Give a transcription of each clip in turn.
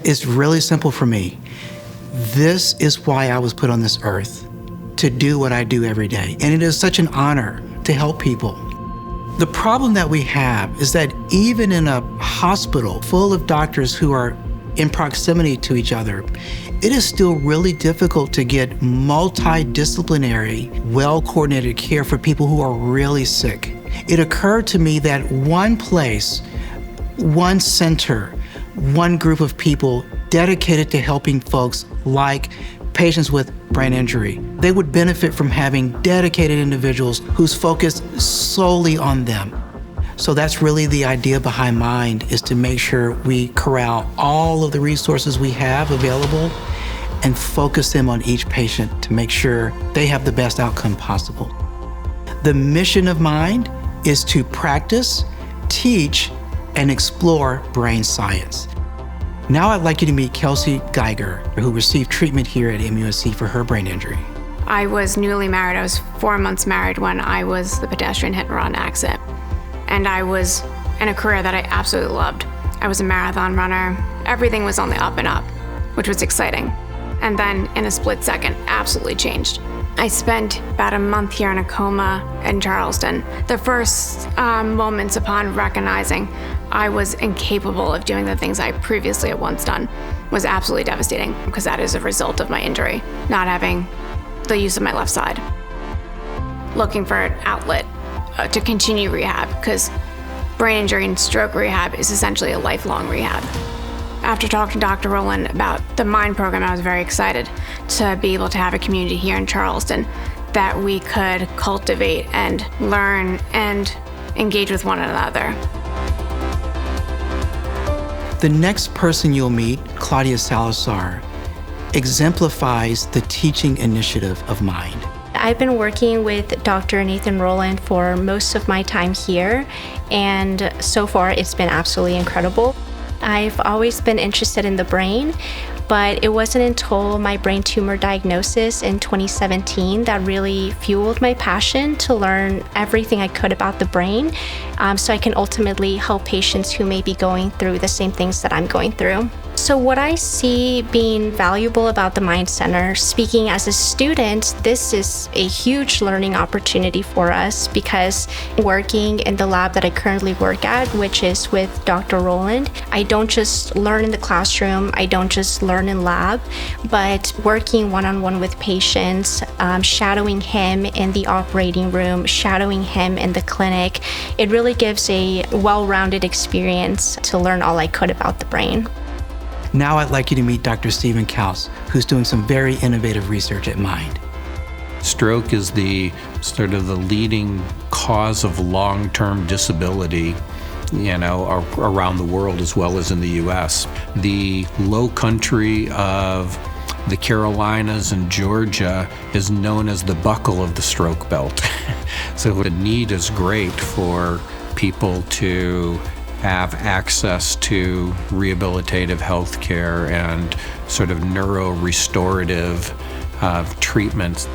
It's really simple for me. This is why I was put on this earth, to do what I do every day. And it is such an honor to help people. The problem that we have is that even in a hospital full of doctors who are in proximity to each other, it is still really difficult to get multidisciplinary, well-coordinated care for people who are really sick. It occurred to me that one place, one center, one group of people dedicated to helping folks like patients with brain injury, they would benefit from having dedicated individuals whose focus solely on them. So that's really the idea behind MIND, is to make sure we corral all of the resources we have available and focus them on each patient to make sure they have the best outcome possible. The mission of MIND is to practice, teach, and explore brain science. Now I'd like you to meet Kelsey Geiger, who received treatment here at MUSC for her brain injury. I was newly married. I was 4 months married when I was the pedestrian hit and run accident. And I was in a career that I absolutely loved. I was a marathon runner. Everything was on the up and up, which was exciting. And then in a split second, absolutely changed. I spent about a month here in a coma in Charleston. The first moments upon recognizing I was incapable of doing the things I previously had once done was absolutely devastating, because that is a result of my injury, not having the use of my left side. Looking for an outlet to continue rehab, because brain injury and stroke rehab is essentially a lifelong rehab. After talking to Dr. Rowland about the MIND program, I was very excited to be able to have a community here in Charleston that we could cultivate and learn and engage with one another. The next person you'll meet, Claudia Salazar, exemplifies the teaching initiative of MIND. I've been working with Dr. Nathan Rowland for most of my time here, and so far it's been absolutely incredible. I've always been interested in the brain, but it wasn't until my brain tumor diagnosis in 2017 that really fueled my passion to learn everything I could about the brain, so I can ultimately help patients who may be going through the same things that I'm going through. So what I see being valuable about the MIND Center, speaking as a student, this is a huge learning opportunity for us, because working in the lab that I currently work at, which is with Dr. Rowland, I don't just learn in the classroom, I don't just learn in lab, but working one-on-one with patients, shadowing him in the operating room, shadowing him in the clinic, it really gives a well-rounded experience to learn all I could about the brain. Now I'd like you to meet Dr. Stephen Kaus, who's doing some very innovative research at MIND. Stroke is the sort of the leading cause of long-term disability, around the world as well as in the U.S. The low country of the Carolinas and Georgia is known as the buckle of the stroke belt. So the need is great for people to have access to rehabilitative health care and sort of neuro-restorative treatments.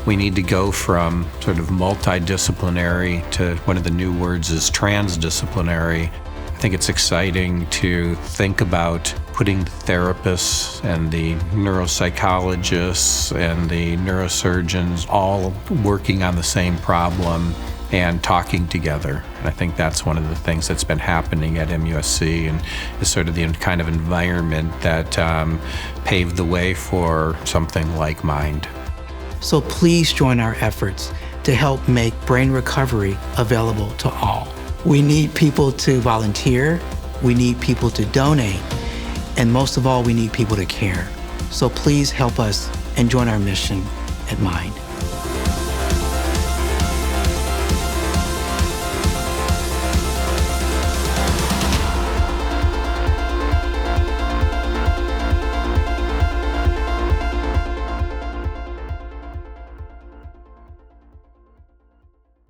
We need to go from sort of multidisciplinary to one of the new words is transdisciplinary. I think it's exciting to think about putting the therapists and the neuropsychologists and the neurosurgeons all working on the same problem and talking together. And I think that's one of the things that's been happening at MUSC, and is sort of the kind of environment that paved the way for something like MIND. So please join our efforts to help make brain recovery available to all. We need people to volunteer, we need people to donate, and most of all, we need people to care. So please help us and join our mission at MIND.